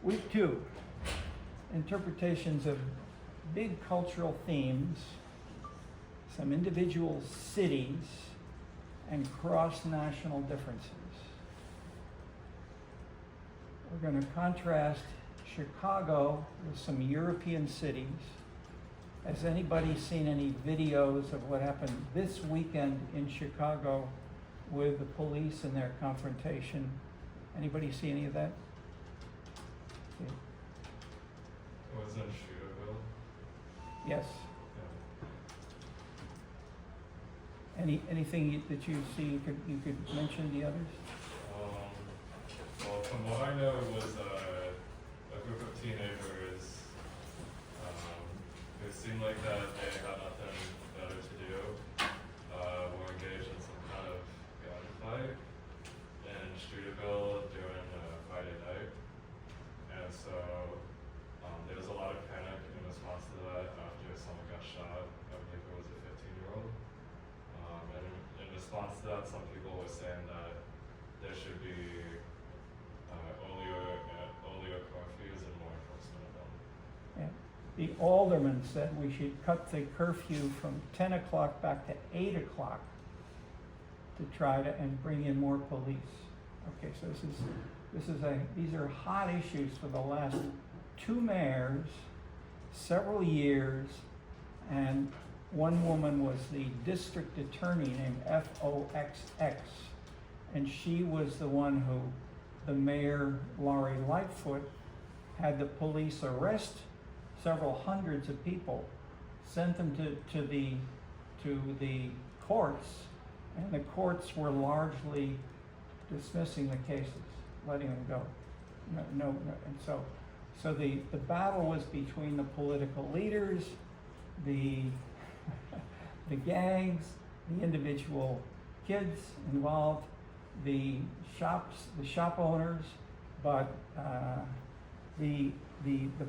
Week 2, interpretations of big cultural themes, some individual cities, and cross-national differences. We're going to contrast Chicago with some European cities. Has anybody seen any videos of what happened this weekend in Chicago with the police and their confrontation? Anybody see any of that? Okay. It was in Shooterville. Yes. Yeah. Anything that you see you could mention the others? Well, from what I know, it was a group of teenagers. It seemed like that they had nothing better to do. Were engaged in some kind of gunfight in Streeterville during Friday night. And so there was a lot of panic in response to that after someone got shot. I believe it was a 15-year-old. And in response to that, some people were saying that there should be earlier curfews and more enforcement of them. Yeah. The alderman said we should cut the curfew from 10 o'clock back to 8 o'clock to try to and bring in more police. Okay, so these are hot issues for the last 2 mayors, several years, and one woman was the district attorney named Foxx, and she was the one who the mayor, Laurie Lightfoot, had the police arrest several hundreds of people, sent them to the courts, and the courts were largely dismissing the cases, letting them go. No, and so the battle was between the political leaders, the gangs, the individual kids involved, the shop owners, but the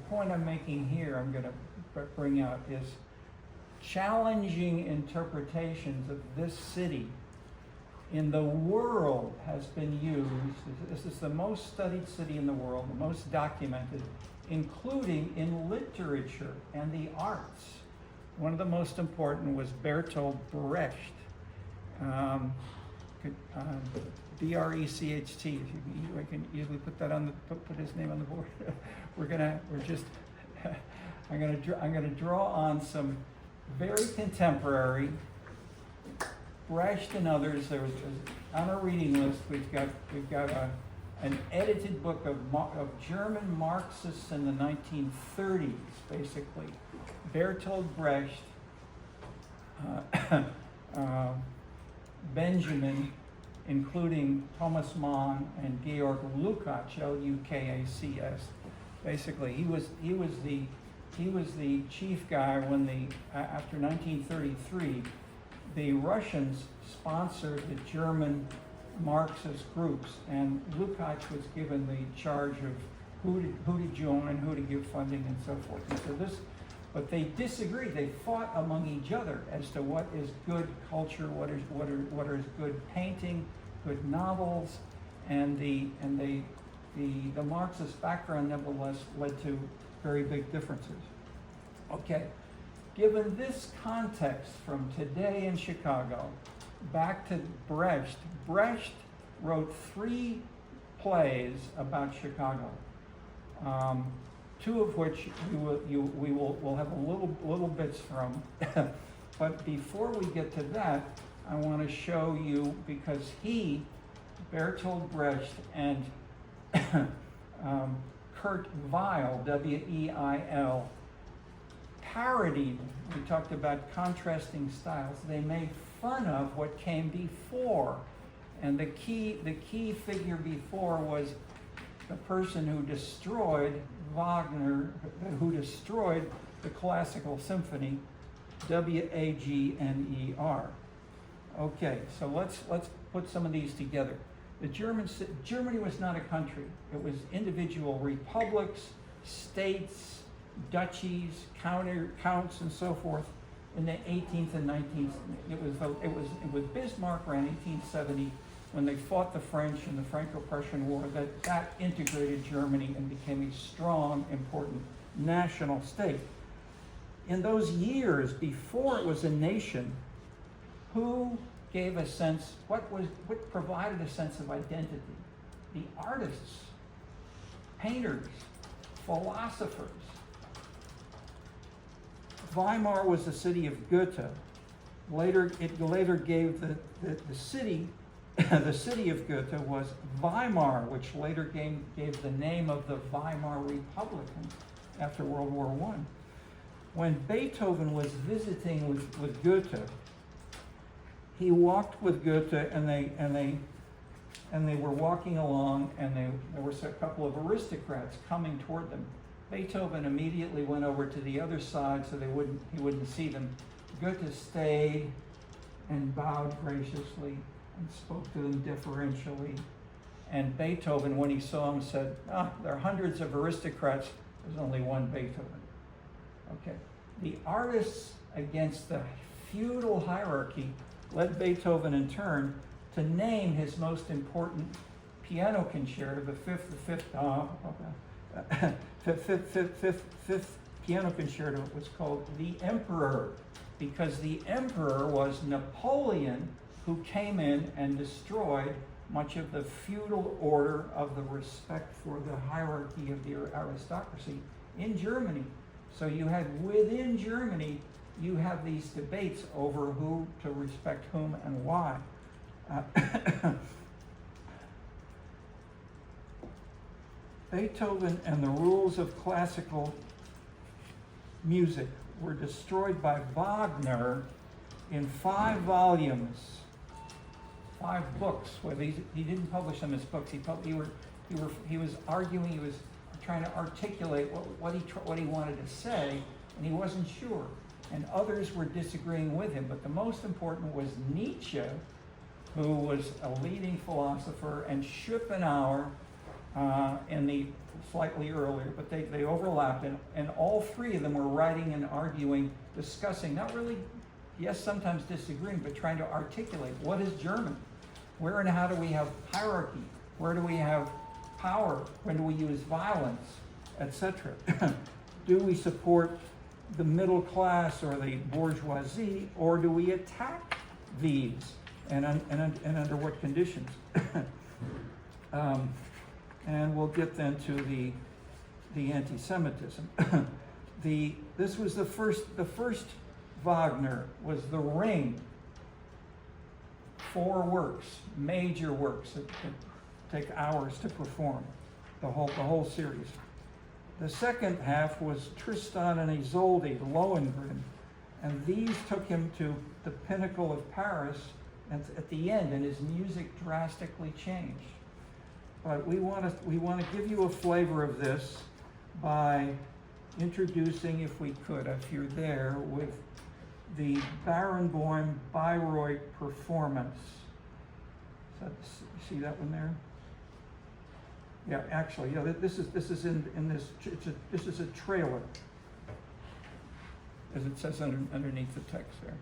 point I'm making here, I'm going to bring out, is challenging interpretations of this city in the world has been used. This is the most studied city in the world, the most documented, including in literature and the arts. One of the most important was Bertolt Brecht. B-R-E-C-H-T. I can easily put that on the put his name on the board. I'm gonna draw on some very contemporary Brecht and others. There was on our reading list. We've got an edited book of German Marxists in the 1930s, basically. Bertolt Brecht, Benjamin, including Thomas Mann and Georg Lukács, L-U-K-A-C-S. Basically, he was the chief guy when after 1933, the Russians sponsored the German Marxist groups, and Lukács was given the charge of who to join, who to give funding, and so forth. And so but they disagreed. They fought among each other as to what is good culture, what is good painting, good novels, and the Marxist background nevertheless led to very big differences. Okay, given this context from today in Chicago, back to Brecht. Brecht wrote 3 plays about Chicago. 2 of which we'll have little bits from. But before we get to that, I want to show you, because Bertolt Brecht and Kurt Weill, W-E-I-L, parodied, we talked about contrasting styles, they made fun of what came before. And the key figure before was the person who destroyed Wagner, who destroyed the classical symphony, W-A-G-N-E-R. Okay, so let's put some of these together. Germany was not a country. It was individual republics, states, duchies, counts, and so forth in the 18th and 19th. It was Bismarck around 1870 when they fought the French in the Franco-Prussian War, that integrated Germany and became a strong, important national state. In those years before it was a nation, who gave a sense, what provided a sense of identity? The artists, painters, philosophers. Weimar was the city of Goethe. It later gave the city, the city of Goethe was Weimar, which later gave the name of the Weimar Republic after World War I. When Beethoven was visiting with Goethe, he walked with Goethe, and they were walking along, and there was a couple of aristocrats coming toward them. Beethoven immediately went over to the other side so he wouldn't see them. Goethe stayed and bowed graciously and spoke to them deferentially. And Beethoven, when he saw him, said, there are hundreds of aristocrats, there's only one Beethoven. Okay. The artists against the feudal hierarchy led Beethoven in turn to name his most important piano concerto, the fifth piano concerto. It was called The Emperor, because the emperor was Napoleon, who came in and destroyed much of the feudal order of the respect for the hierarchy of the aristocracy in Germany. So you had, within Germany, you have these debates over who to respect whom and why. Beethoven and the rules of classical music were destroyed by Wagner in 5 volumes, 5 books. Where he didn't publish them as books. He was arguing. He was trying to articulate what he wanted to say, and he wasn't sure. And others were disagreeing with him. But the most important was Nietzsche, who was a leading philosopher, and Schopenhauer in the slightly earlier, but they overlapped, and all 3 of them were writing and arguing, discussing, not really, yes, sometimes disagreeing, but trying to articulate what is German, where and how do we have hierarchy, where do we have power, when do we use violence, etc. Do we support the middle class or the bourgeoisie, or do we attack these, and under what conditions? And we'll get then to the anti-Semitism. This was the first Wagner was The Ring. 4 works, major works that take hours to perform, the whole series. The second half was Tristan and Isolde, Lohengrin, and these took him to the pinnacle of Paris at the end, and his music drastically changed. But we want to give you a flavor of this by introducing, if we could, if you're there, with the Barenboim Bayreuth performance. You see that one there? Yeah, actually, yeah. This is in this. This is a trailer, as it says underneath the text there.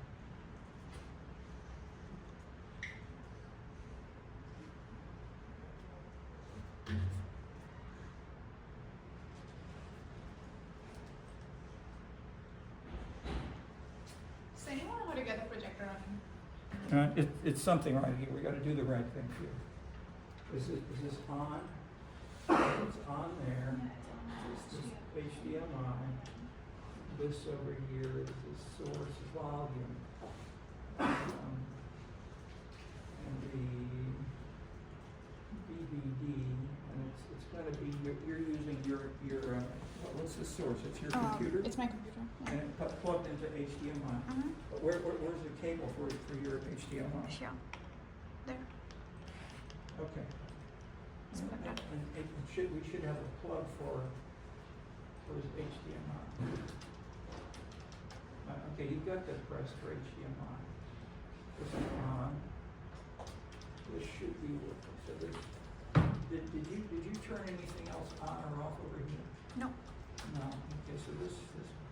So you know how to get the projector on? It's something right here. We got to do the right thing here. Is this on? It's on there. This is HDMI. This over here is the source volume. And the DVD, and it's going to be, you're using your what's the source? It's your computer? It's my computer. Yeah. And it's plugged into HDMI. But where's the cable for your HDMI? Sure. There. Okay. It's plugged up. And we should have a plug for his HDMI. Okay, you've got that pressed for HDMI. This is on. This should be working. So this, did you turn anything else on or off over here? No. No. Okay, so this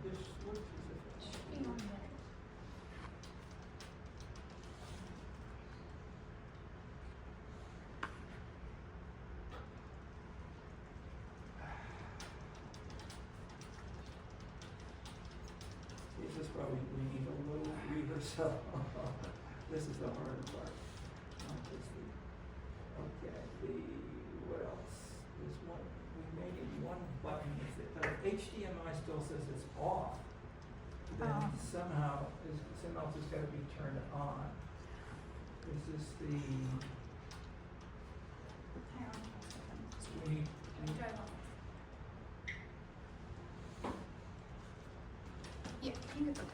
looks as if it's Should be on there. probably, we need a little rehearsal. This is the hard part. Okay, what else? There's one, we may need one button, if the HDMI still says it's off, then somehow, something else has gotta be turned on. Is this the, Hang on a second. we need, Let me try it on. Yeah, I think it's okay.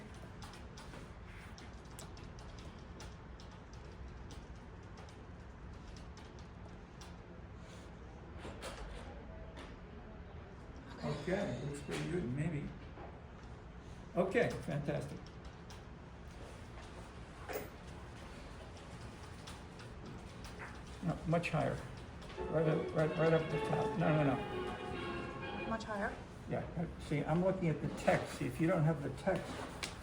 okay, looks pretty good, maybe. Okay, fantastic. No, much higher. Right up the top. No. Much higher? Yeah, see, I'm looking at the text. See, if you don't have the text,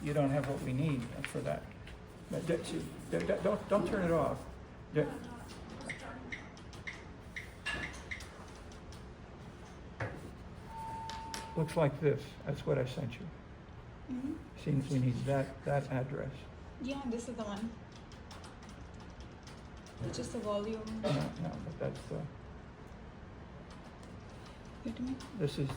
you don't have what we need for that. But see, don't turn it off. Looks like this. That's what I sent you. Mm-hmm. Seems we need that address. Yeah, this is the one. It's just the volume. No, but that's the. Wait a minute. This is.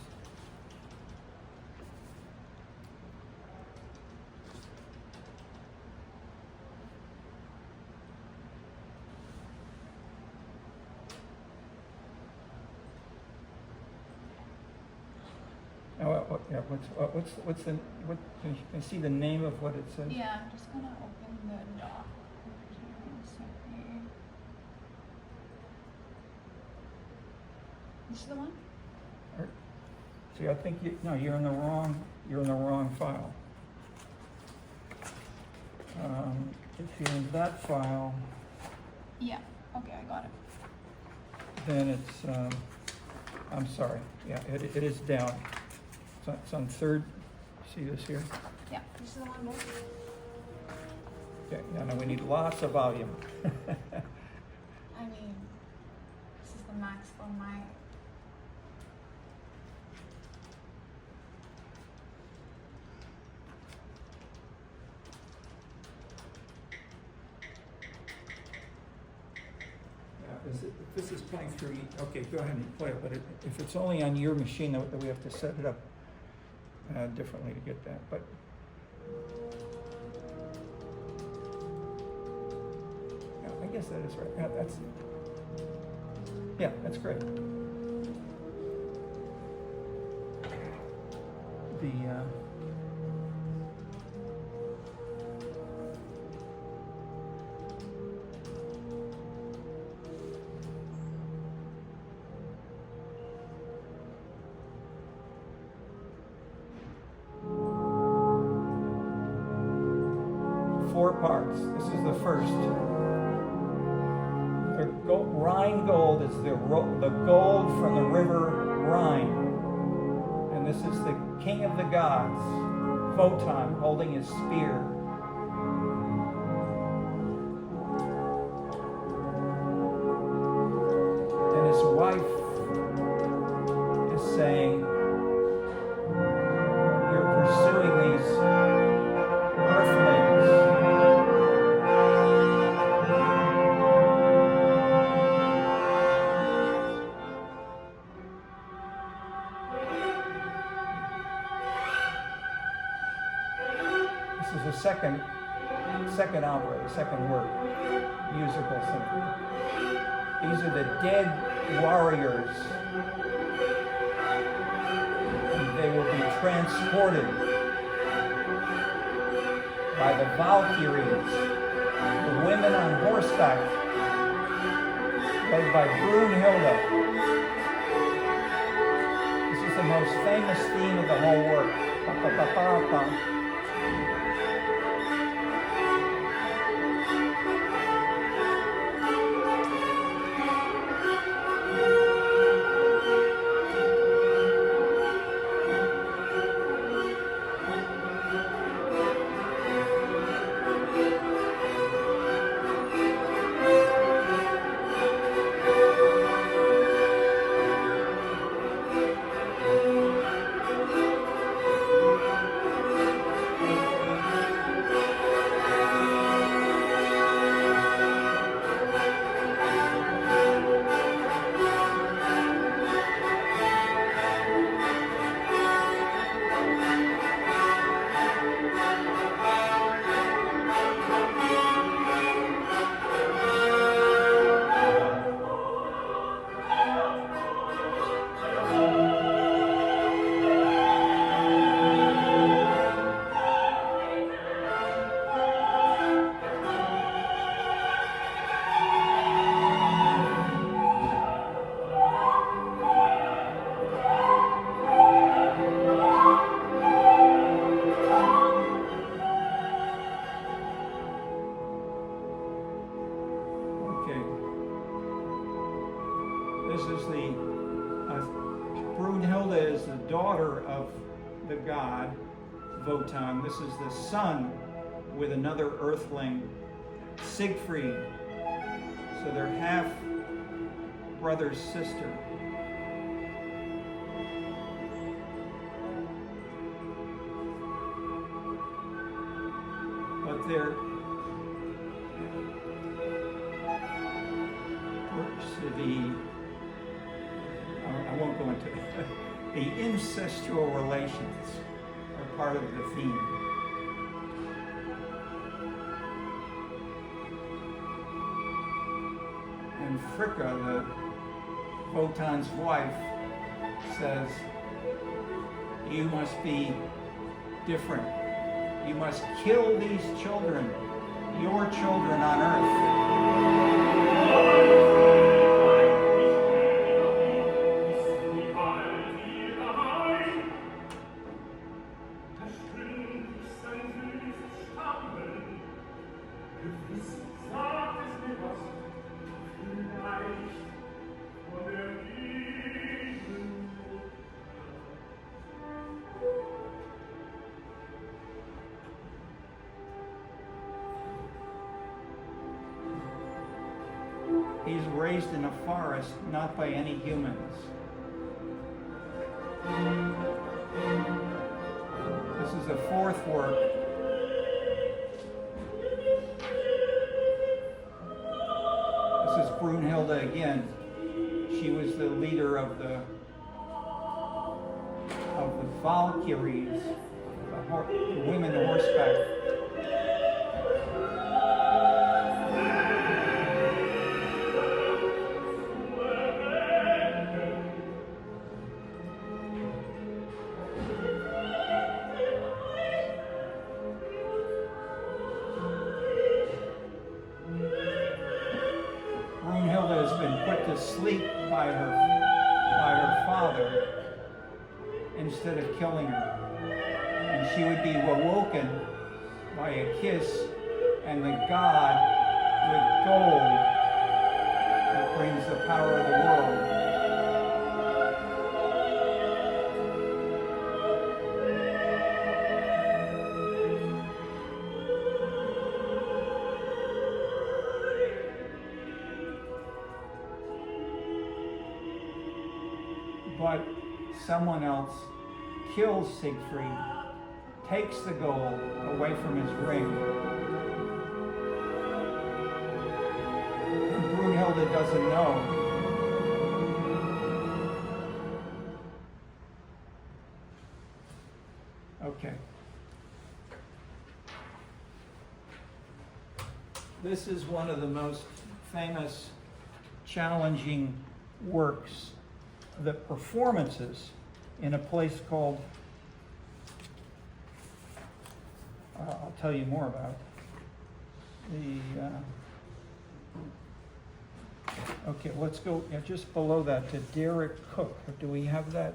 What's the, can you see the name of what it says? Yeah, I'm just gonna open the doc. This is the one? See, I think you're in the wrong file. If you're in that file, Yeah. Okay, I got it. then it's, I'm sorry, yeah, it is down. It's on third, see this here? Yeah, this is the one. More. Yeah, no, we need lots of volume. I mean, this is the max for my. If this is playing through, okay, go ahead and play it, but if it's only on your machine, then we have to set it up differently to get that, but. Yeah, I guess that is right, that's great. The, 4 parts. This is the first. The Rhine gold is the gold from the river Rhine. And this is the king of the gods, Wotan, holding his spear. And his wife is saying, you're pursuing these earthlings. This is the second opera, the second work, musical symphony. These are the dead warriors, and they will be transported by the Valkyries, the women on horseback, led by Brunhilde. This is the most famous theme of the whole work. Pa, pa, pa, pa, pa. is the daughter of the god, Wotan. This is the son with another earthling, Siegfried. So they're half brother, sister. But they're I won't go into it. The incestual relations are part of the theme. And Fricka, the Wotan's wife, says, you must be different. You must kill these children, your children on earth. He's raised in a forest, not by any humans. This is the fourth work. This is Brunhilde again. She was the leader of the Valkyries, the women horseback. Sleep by her father instead of killing her, and she would be awoken by a kiss and the god with gold that brings the power of the world. But someone else kills Siegfried, takes the gold away from his ring. And Brunhilde doesn't know. Okay. This is one of the most famous, challenging works. The performances in a place called, I'll tell you more about, okay, let's go just below that to Derek Cook. Do we have that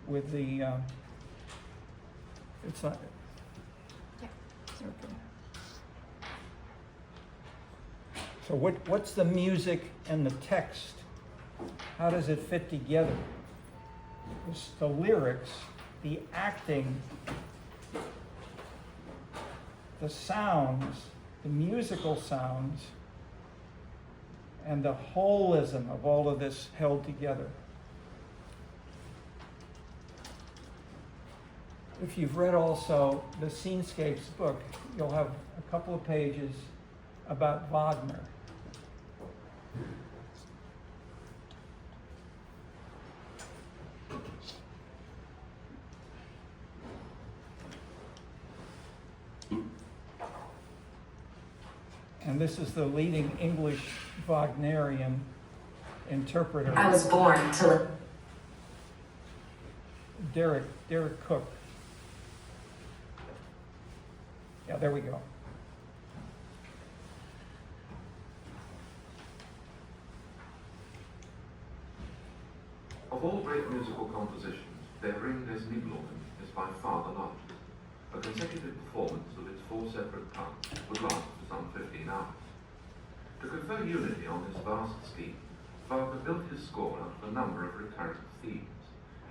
with the, it's not. Yeah. Okay. So what's the music and the text? How does it fit together? It's the lyrics, the acting, the sounds, the musical sounds, and the holism of all of this held together. If you've read also the Scenescapes book, you'll have a couple of pages about Wagner. And this is the leading English Wagnerian interpreter. I was born to Derek Cook. Yeah, there we go. Of all great musical compositions, Der Ring des Nibelungen is by far the largest. A consecutive performance of its 4 separate parts would last for some 15 hours. To confer unity on this vast scheme, Wagner built his score out of a number of recurrent themes,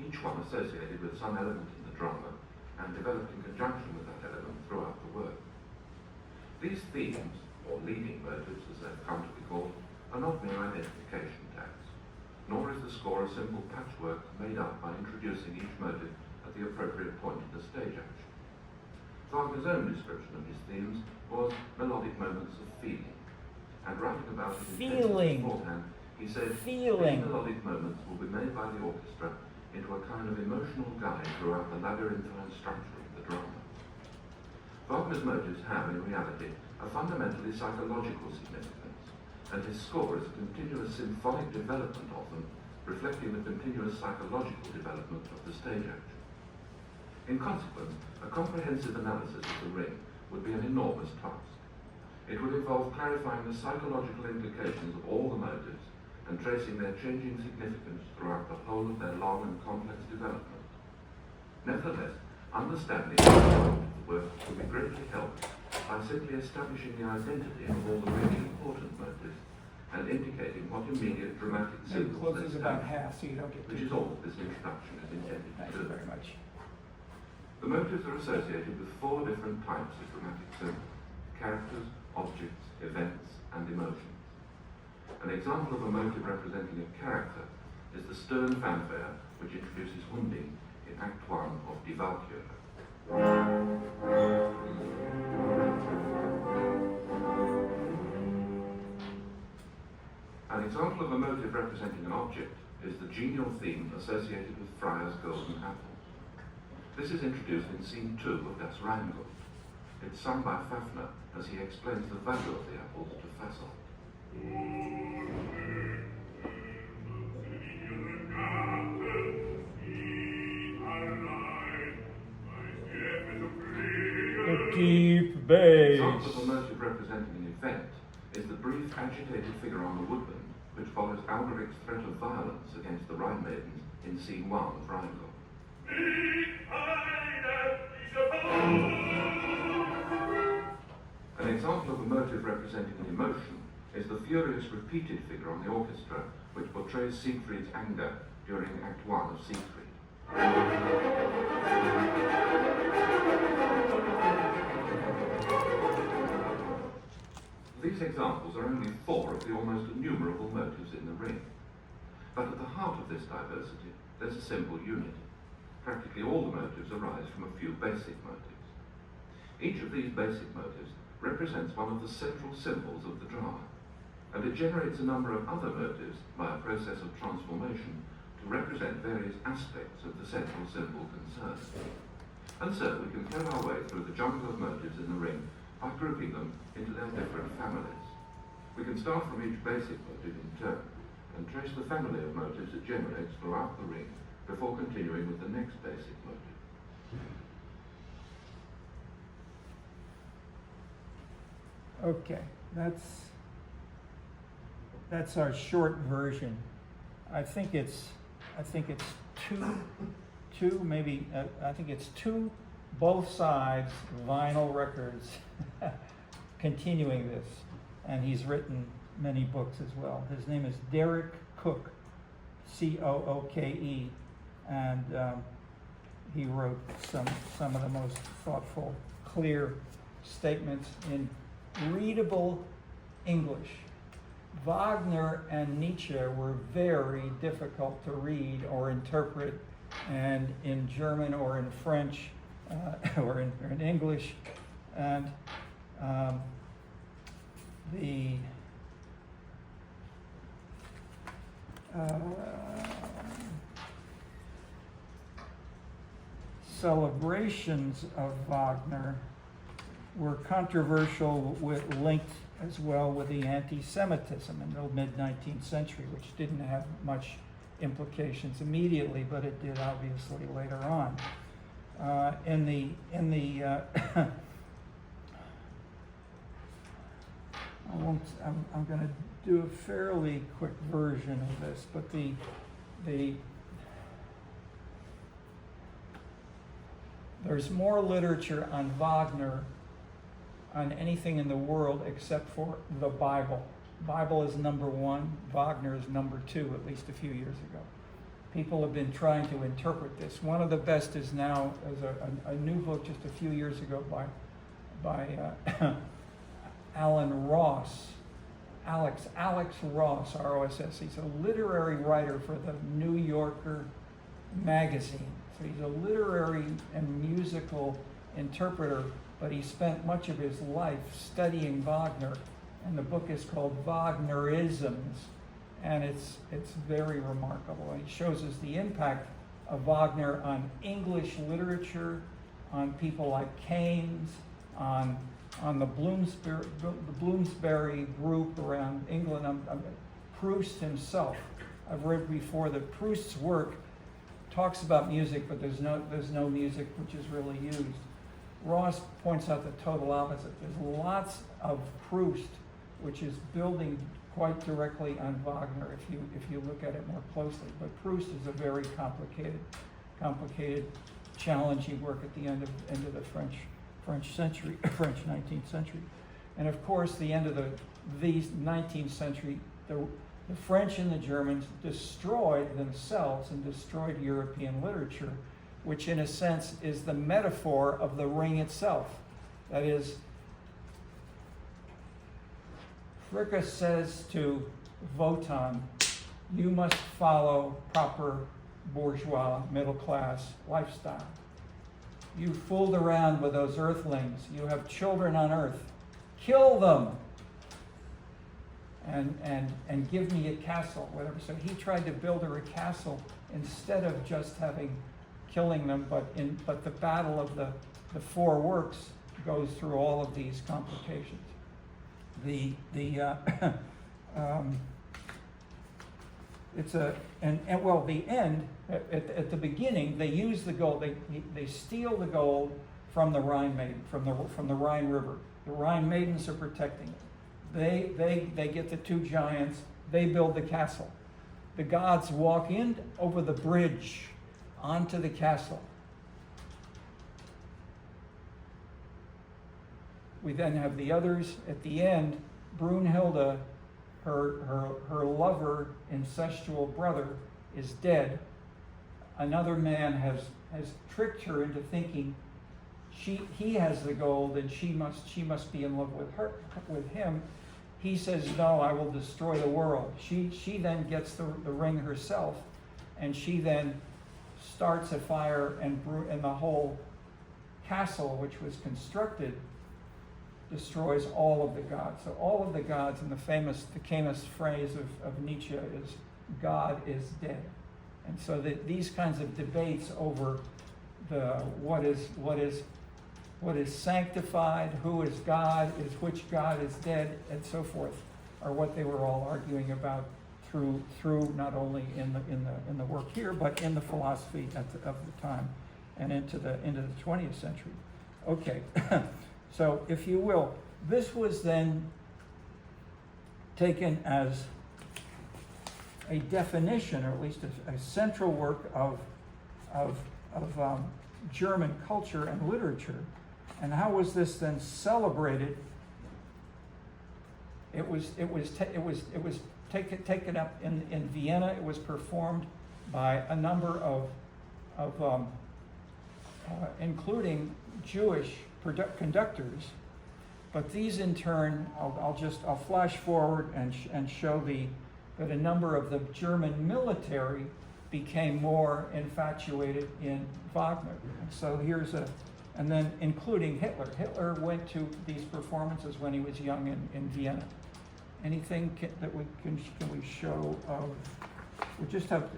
each one associated with some element in the drama and developed in conjunction with that element throughout the work. These themes, or leading motives as they've come to be called, are not mere identification tags, nor is the score a simple patchwork made up by introducing each motive at the appropriate point in the stage action. Wagner's own description of his themes was melodic moments of feeling, and writing about it Feeling. beforehand, he said, Feeling. These melodic moments will be made by the orchestra into a kind of emotional guide throughout the labyrinthine structure of the drama. Wagner's motives have, in reality, a fundamentally psychological significance, and his score is a continuous symphonic development of them, reflecting the continuous psychological development of the stage action. In consequence, a comprehensive analysis of the ring would be an enormous task. It would involve clarifying the psychological implications of all the motives and tracing their changing significance throughout the whole of their long and complex development. Nevertheless, understanding the of the work will be greatly helped by simply establishing the identity of all the really important motives and indicating what immediate dramatic It symbols they closes about stand half, so you don't get which too is all that this introduction is intended Thank to you do. very much. The motives are associated with 4 different types of dramatic symbols: characters, objects, events, and emotions. An example of a motive representing a character is the stern fanfare which introduces Hunding in Act 1 of Die Walküre. An example of a motive representing an object is the genial theme associated with Freya's golden apple. This is introduced in Scene 2 of Das Rheingold. It's sung by Fafner as he explains the value of the apples to Fassel. A deep bass. Example of a motive representing an event is the brief agitated figure on the woodland which follows Alberic's threat of violence against the Rhine maidens in Scene 1 of Rheingold. An example of a motive representing an emotion is the furious repeated figure on the orchestra which portrays Siegfried's anger during Act 1 of Siegfried. These examples are only 4 of the almost innumerable motives in the ring. But at the heart of this diversity, there's a simple unity. Practically all the motives arise from a few basic motives. Each of these basic motives represents one of the central symbols of the drama, and it generates a number of other motives by a process of transformation to represent various aspects of the central symbol concerned. And so we can thread our way through the jungle of motives in the ring by grouping them into their different families. We can start from each basic motive in turn and trace the family of motives it generates throughout the ring before continuing with the next basic motive. Okay, that's our short version. I think it's two both sides vinyl records continuing this, and he's written many books as well. His name is Derek Cooke, Cooke, and he wrote some of the most thoughtful, clear statements in readable English. Wagner and Nietzsche were very difficult to read or interpret, and in German or in French or in English, and the celebrations of Wagner were controversial, linked as well with the anti-Semitism in the mid-19th century, which didn't have much implications immediately, but it did obviously later on. I'm going to do a fairly quick version of this, but there's more literature on Wagner on anything in the world except for the Bible. Bible is number 1, Wagner is number 2, at least a few years ago. People have been trying to interpret this. One of the best is now is a new book just a few years ago by Alan Ross. Alex Ross, R-O-S-S. He's a literary writer for the New Yorker magazine. So he's a literary and musical interpreter, but he spent much of his life studying Wagner, and the book is called Wagnerisms, and it's very remarkable. And he shows us the impact of Wagner on English literature, on people like Keynes, on the Bloomsbury group around England. Proust himself. I've read before that Proust's work talks about music, but there's no music which is really used. Ross points out the total opposite. There's lots of Proust which is building quite directly on Wagner if you look at it more closely. But Proust is a very complicated, challenging work at the end of the French 19th century. And of course, the end of the 19th century, the French and the Germans destroyed themselves and destroyed European literature, which in a sense is the metaphor of the ring itself. That is, Fricka says to Wotan, you must follow proper bourgeois middle class lifestyle. You fooled around with those earthlings. You have children on earth. Kill them and give me a castle, whatever. So he tried to build her a castle instead of just killing them, but the battle of the four works goes through all of these complications. The end, at the beginning, they use the gold. They steal the gold from the Rhine Maiden, from the Rhine River. The Rhine Maidens are protecting it. They get the two giants. They build the castle. The gods walk in over the bridge onto the castle. We then have the others. At the end, Brunhilde, her lover, incestual brother, is dead. Another man has tricked her into thinking he has the gold and she must be in love with him. He says, no, I will destroy the world. She then gets the ring herself, and she then starts a fire, and the whole castle, which was constructed, destroys all of the gods. So all of the gods, and the famous phrase of Nietzsche is, God is dead. And so these kinds of debates over what is sanctified, who is God, which God is dead, and so forth, are what they were all arguing about through not only in the work here, but in the philosophy of the time and into the 20th century. Okay. So, if you will, this was then taken as a definition, or at least a central work of German culture and literature. And how was this then celebrated? It was taken up in Vienna. It was performed by a number of including Jewish conductors, but these in turn, I'll flash forward and show that a number of the German military became more infatuated in Wagner. And so and then including Hitler. Hitler went to these performances when he was young in Vienna. Anything that we can we show of? We just have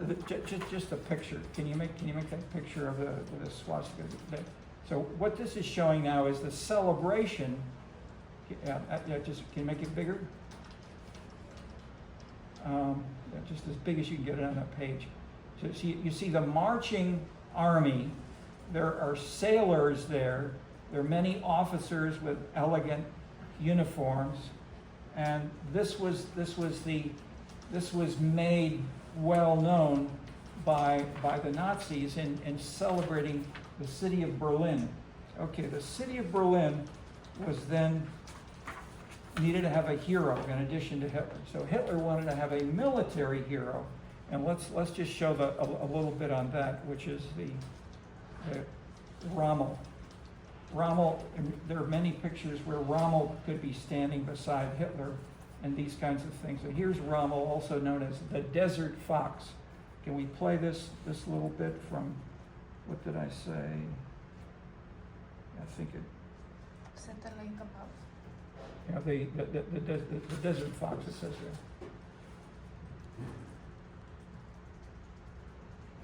just a picture. Can you make that picture of the swastika? So what this is showing now is the celebration. Just can you make it bigger? Just as big as you can get it on that page. So you see the marching army. There are sailors there. There are many officers with elegant uniforms, and this was made well known by the Nazis in celebrating the city of Berlin. Okay, the city of Berlin needed to have a hero in addition to Hitler. So Hitler wanted to have a military hero, And let's just show a little bit on that, which is the Rommel. Rommel, and there are many pictures where Rommel could be standing beside Hitler and these kinds of things. So here's Rommel, also known as the Desert Fox. Can we play this little bit from, what did I say? I think it, Set the link above. the Desert Fox, it says there.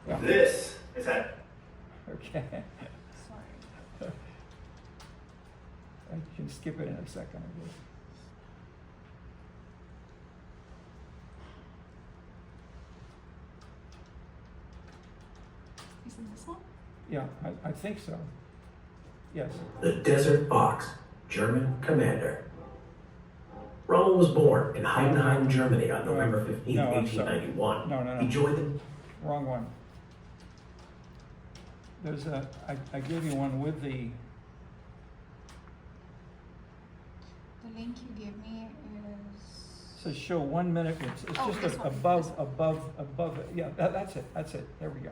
Yeah. This is how. Okay. Sorry. I can skip it in a second, I guess. Isn't this one? Yeah, I think so. Yes. The Desert Fox, German commander. Rommel was born in Heidenheim, Germany on November 15, No, I'm sorry. 1891. No. He joined the Wrong one. There's I gave you one with the, The link you gave me says show 1 minute, it's Oh, just this one. above it. Yeah, that's it, there we go.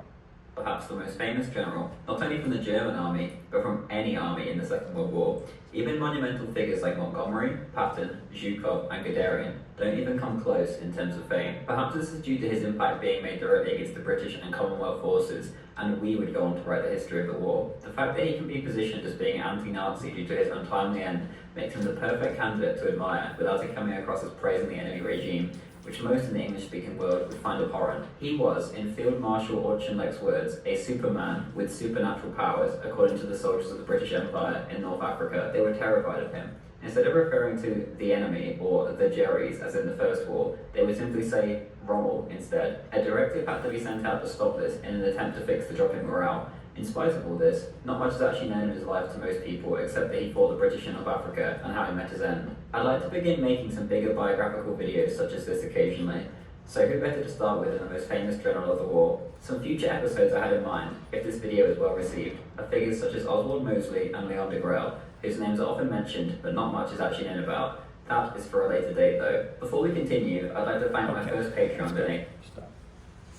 Perhaps the most famous general, not only from the German army, but from any army in the Second World War. Even monumental figures like Montgomery, Patton, Zhukov, and Guderian don't even come close in terms of fame. Perhaps this is due to his impact being made directly against the British and Commonwealth forces, and we would go on to write the history of the war. The fact that he can be positioned as being anti-Nazi due to his untimely end makes him the perfect candidate to admire without it coming across as praising the enemy regime, which most in the English-speaking world would find abhorrent. He was, in Field Marshal Auchinleck's words, a superman with supernatural powers, according to the soldiers of the British Empire in North Africa. They were terrified of him. Instead of referring to the enemy, or the Jerries, as in the First War, they would simply say Rommel instead. A directive had to be sent out to stop this in an attempt to fix the drop in morale. In spite of all this, not much is actually known of his life to most people except that he fought the British in North Africa and how he met his end. I'd like to begin making some bigger biographical videos such as this occasionally, so who better to start with than the most famous general of the war? Some future episodes I had in mind, if this video is well received, are figures such as Oswald Mosley and Leon de Grael, whose names are often mentioned but not much is actually known about. That is for a later date though. Before we continue, I'd like to thank my first Patreon donate. Stop.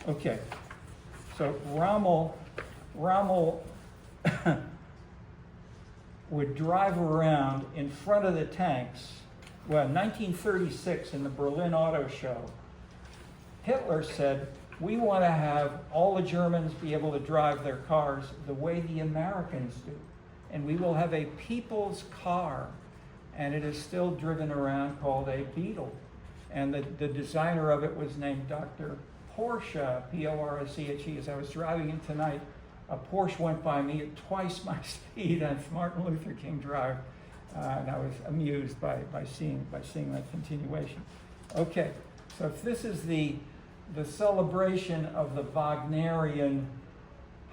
Okay, so Rommel would drive around in front of the tanks. Well, 1936 in the Berlin Auto Show, Hitler said, we want to have all the Germans be able to drive their cars the way the Americans do. And we will have a people's car. And it is still driven around, called a Beetle. And the designer of it was named Dr. Porsche, P-O-R-S-C-H-E. As I was driving in tonight, a Porsche went by me at twice my speed on Martin Luther King Drive, and I was amused by seeing that continuation. Okay, so if this is the celebration of the Wagnerian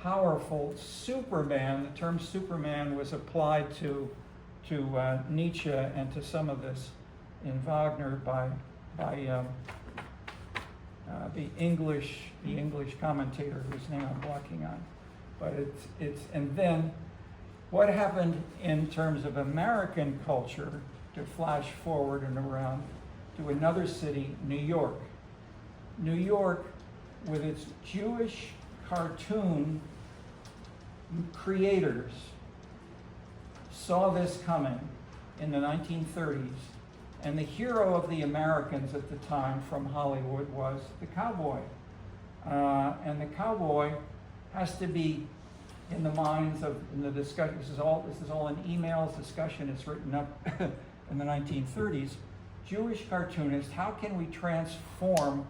powerful Superman, the term Superman was applied to Nietzsche and to some of this in Wagner by the English commentator whose name I'm blocking on. But it's and then what happened in terms of American culture, to flash forward and around to another city, New York. New York, with its Jewish cartoon creators, saw this coming in the 1930s, and the hero of the Americans at the time from Hollywood was the cowboy. And the cowboy has to be in the minds of, in the discussion, this is all in emails, discussion, it's written up in the 1930s. Jewish cartoonist, how can we transform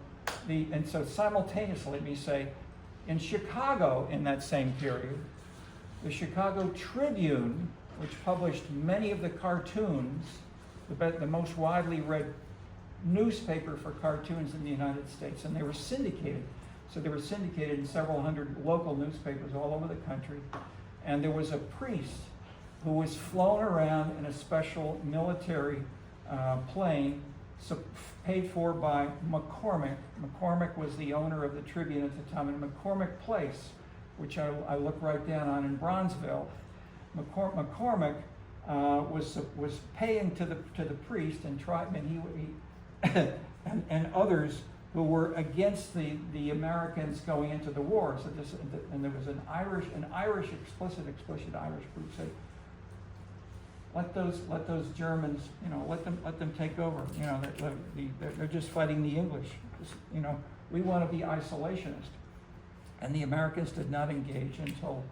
and so simultaneously, let me say, in Chicago in that same period, the Chicago Tribune, which published many of the cartoons, the most widely read newspaper for cartoons in the United States, and they were syndicated. So they were syndicated in several hundred local newspapers all over the country. And there was a priest who was flown around in a special military plane paid for by McCormick. McCormick was the owner of the Tribune at the time. And McCormick Place, which I look right down on in Bronzeville, McCormick was paying to the priest and and others who were against the Americans going into the war. So this, and there was an Irish explicit Irish group said, let those Germans, let them take over. They're just fighting the English. We want to be isolationist. And the Americans did not engage until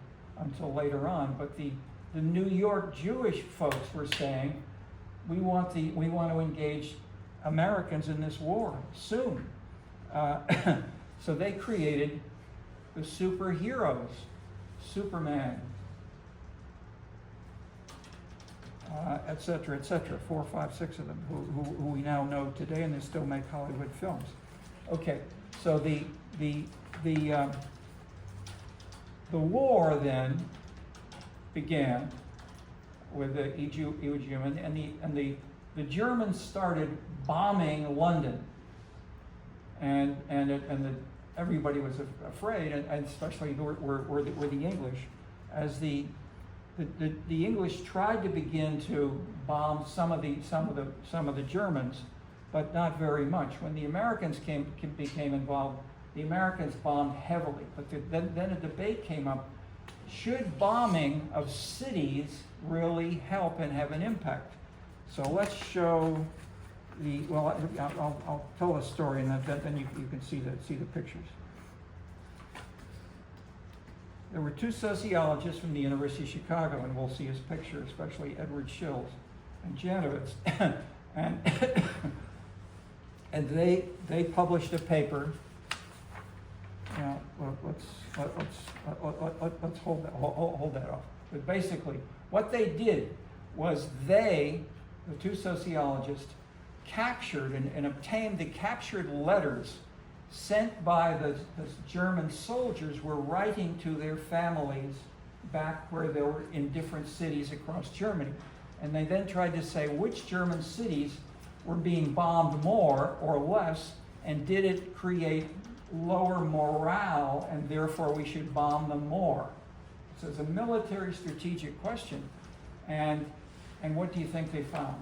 later on. But the New York Jewish folks were saying, we want to engage Americans in this war soon. So they created the superheroes, Superman, et cetera, 4, 5, 6 of them, who we now know today, and they still make Hollywood films. Okay, so the war then began with the Iwo Jima, and the Germans started bombing London, and everybody was afraid, and especially were the English, as the English tried to begin to bomb some of the Germans, but not very much. When the Americans became involved, the Americans bombed heavily. But then a debate came up: should bombing of cities really help and have an impact? So let's show I'll tell a story, and then you can see the pictures. There were two sociologists from the University of Chicago, and we'll see his picture, especially Edward Shills and Janowitz, and they published a paper. Let's hold that off. But basically, what they did was the two sociologists, captured and obtained the captured letters sent by the German soldiers were writing to their families back where they were in different cities across Germany. And they then tried to say which German cities were being bombed more or less, and did it create lower morale, and therefore we should bomb them more. So it's a military strategic question. And what do you think they found?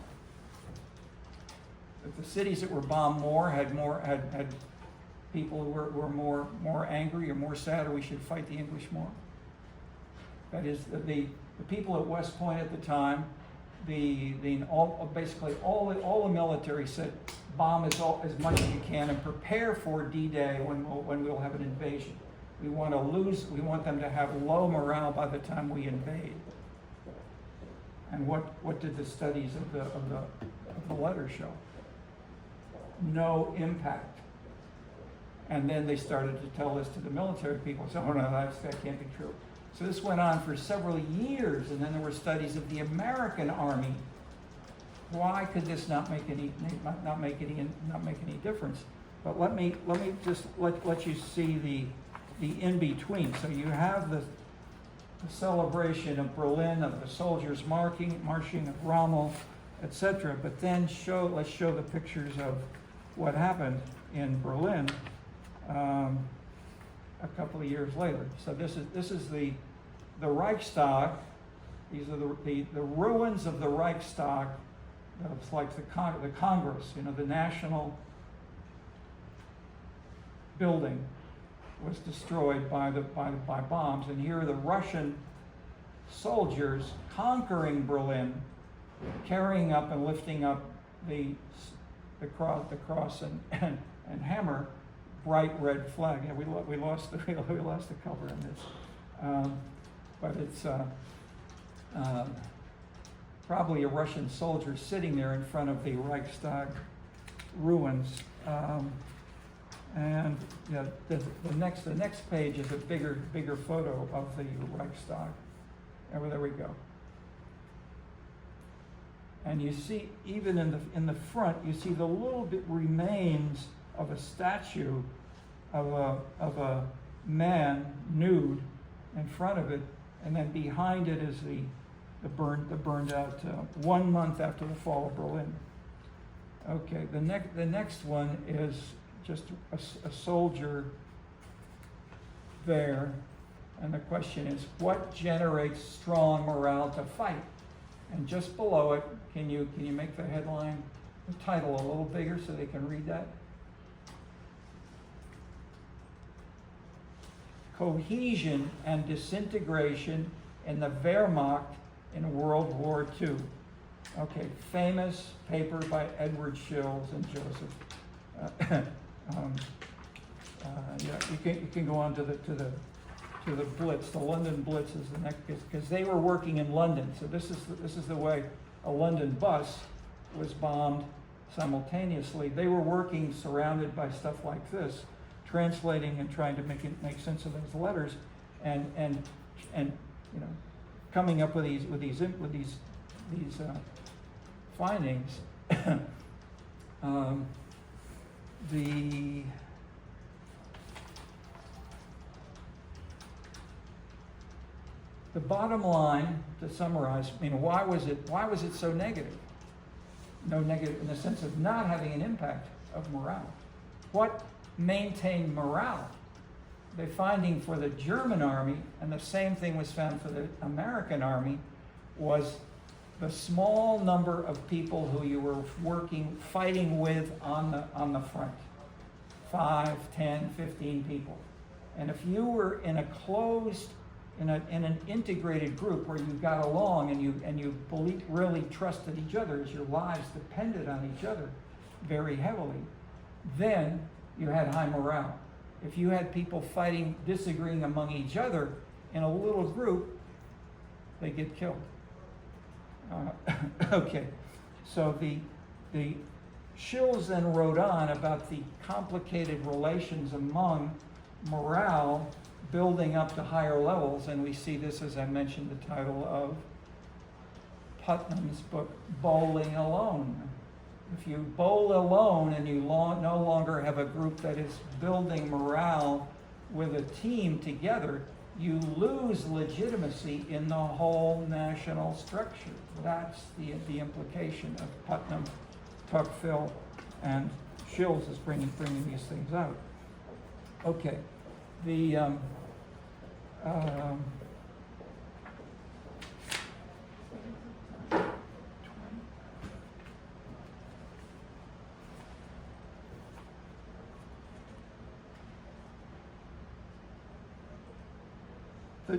That the cities that were bombed more had people who were more angry or more sad, or we should fight the English more. That is, the people at West Point at the time, basically all the military said, bomb as much as you can and prepare for D-Day when we'll have an invasion. We want them to have low morale by the time we invade. And what did the studies of the letter show? No impact. And then they started to tell this to the military people. So, oh no, that can't be true. So this went on for several years, and then there were studies of the American Army. Why could this not make any difference? But let me just let you see the in between. So you have the celebration of Berlin, of the soldiers marching of Rommel, etc. But then let's show the pictures of what happened in Berlin a couple of years later. So this is the Reichstag. These are the ruins of the Reichstag. It's like the Congress, the national building was destroyed by bombs. And here are the Russian soldiers conquering Berlin, carrying up and lifting up the cross and hammer, bright red flag. Yeah, we lost the cover in this, but it's probably a Russian soldier sitting there in front of the Reichstag ruins. And the next page is a bigger photo of the Reichstag. There we go. And you see, even in the front, you see the little bit remains of a statue of a man nude in front of it, and then behind it is the burned out 1 month after the fall of Berlin. Okay, the next one is just a soldier there, and the question is, what generates strong morale to fight? And just below it, can you make the headline, the title a little bigger so they can read that? Cohesion and Disintegration in the Wehrmacht in World War II. Okay, famous paper by Edward Shills and Joseph. Yeah, you can go on to the Blitz. The London Blitz is the next, because they were working in London. So this is the way a London bus was bombed simultaneously. They were working surrounded by stuff like this, translating and trying to make sense of those letters, and you know, coming up with these findings. The bottom line, to summarize, I mean, why was it so negative? No negative in the sense of not having an impact of morale. What maintained morale? The finding for the German army, and the same thing was found for the American army, was the small number of people who you were fighting with on the front. 5, 10, 15 people. And if you were in a closed, in an integrated group where you got along and you really trusted each other as your lives depended on each other very heavily, then you had high morale. If you had people fighting, disagreeing among each other in a little group, they get killed. Okay, so the Shills then wrote on about the complicated relations among morale building up to higher levels, and we see this, as I mentioned, the title of Putnam's book, Bowling Alone. If you bowl alone and you no longer have a group that is building morale with a team together, you lose legitimacy in the whole national structure. That's the implication of Putnam, Tocqueville, and Shills is bringing these things out. Okay, the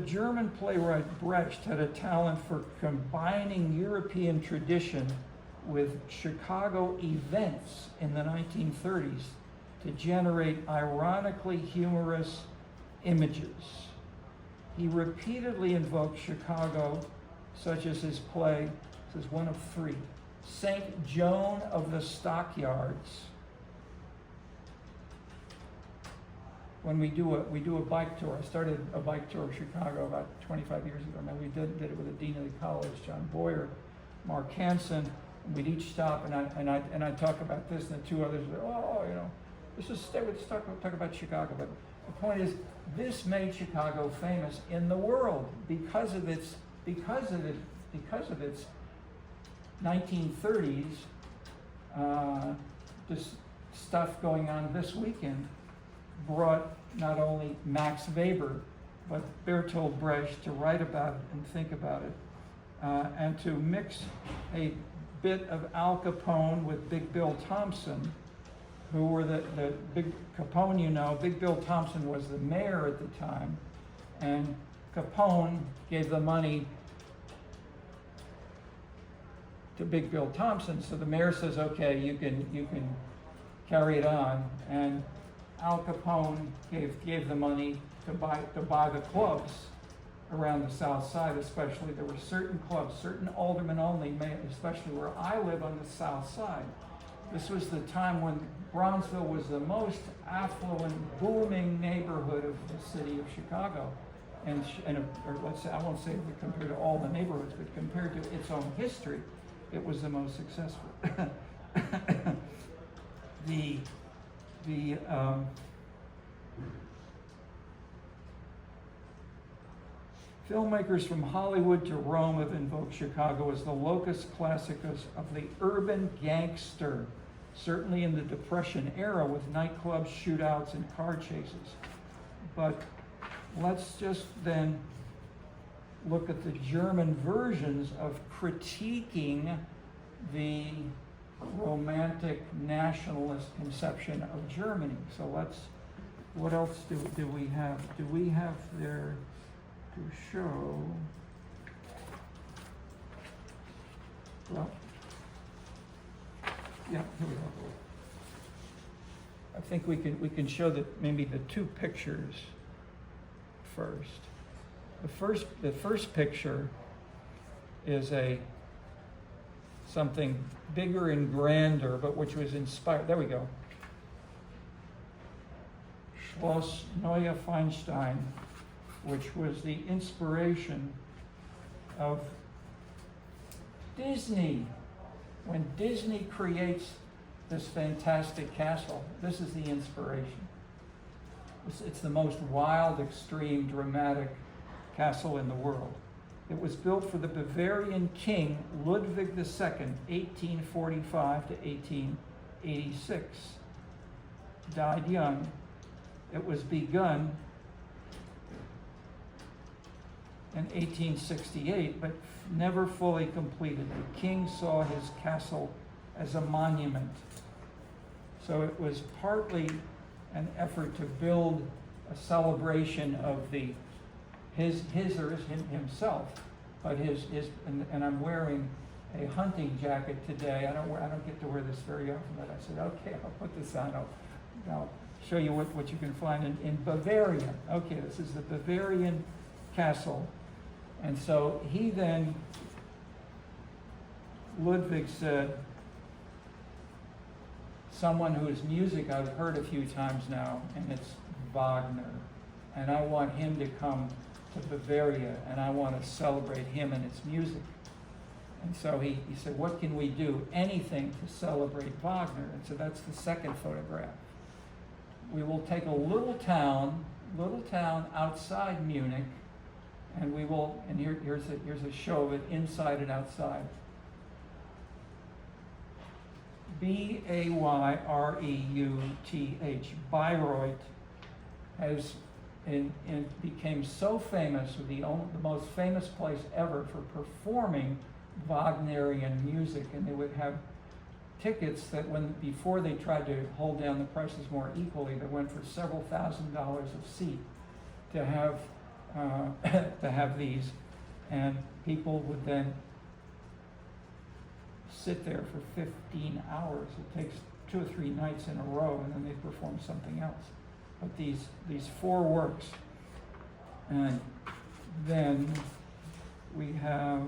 German playwright Brecht had a talent for combining European tradition with Chicago events in the 1930s to generate ironically humorous images. He repeatedly invoked Chicago, such as his play, this is one of 3, St. Joan of the Stockyards. When we do a bike tour, I started a bike tour of Chicago about 25 years ago. Now we did it with the dean of the college, John Boyer, Mark Hansen, and we'd each stop and I'd talk about this, and the 2 others would, let's talk about Chicago. But the point is, this made Chicago famous in the world because of its 1930s this stuff going on this weekend brought not only Max Weber but Bertolt Brecht to write about it and think about it, and to mix a bit of Al Capone with Big Bill Thompson, who were the Big Capone, Big Bill Thompson was the mayor at the time, and Capone gave the money to Big Bill Thompson, so the mayor says, okay, you can carry it on, and Al Capone gave the money to buy the clubs around the South Side. Especially there were certain clubs, certain aldermen only, especially where I live on the South Side. This was the time when Bronzeville was the most affluent, booming neighborhood of the city of Chicago, or let's say, I won't say compared to all the neighborhoods, but compared to its own history, it was the most successful. Filmmakers from Hollywood to Rome have invoked Chicago as the locus classicus of the urban gangster, certainly in the Depression era with nightclubs, shootouts, and car chases. But let's just then look at the German versions of critiquing the romantic nationalist conception of Germany. So let's what else do we have? Do we have there to show? Well, yeah, here we go. I think we can show maybe the two pictures first. The first picture is something bigger and grander, but which was inspired. There we go. Schloss Neue Feinstein, which was the inspiration of Disney. When Disney creates this fantastic castle, this is the inspiration. It's the most wild, extreme, dramatic castle in the world. It was built for the Bavarian king Ludwig II, 1845 to 1886. Died young. It was begun in 1868, but never fully completed. The king saw his castle as a monument. So it was partly an effort to build a celebration of himself, but and I'm wearing a hunting jacket today. I don't get to wear this very often, but I said, okay, I'll put this on. I'll show you what you can find in Bavaria. Okay, this is the Bavarian castle. And so Ludwig said, someone whose music I've heard a few times now, and it's Wagner. And I want him to come to Bavaria, and I want to celebrate him and its music. And so he said, what can we do? Anything to celebrate Wagner. And so that's the second photograph. We will take a little town outside Munich, and here's a show of it inside and outside. Bayreutھ, Bayreuth became so famous, the most famous place ever for performing Wagnerian music, and they would have tickets that before they tried to hold down the prices more equally, that went for several $1,000s a seat to have these, and people would then sit there for 15 hours. It takes 2 or 3 nights in a row, and then they perform something else. But these 4 works, and then we have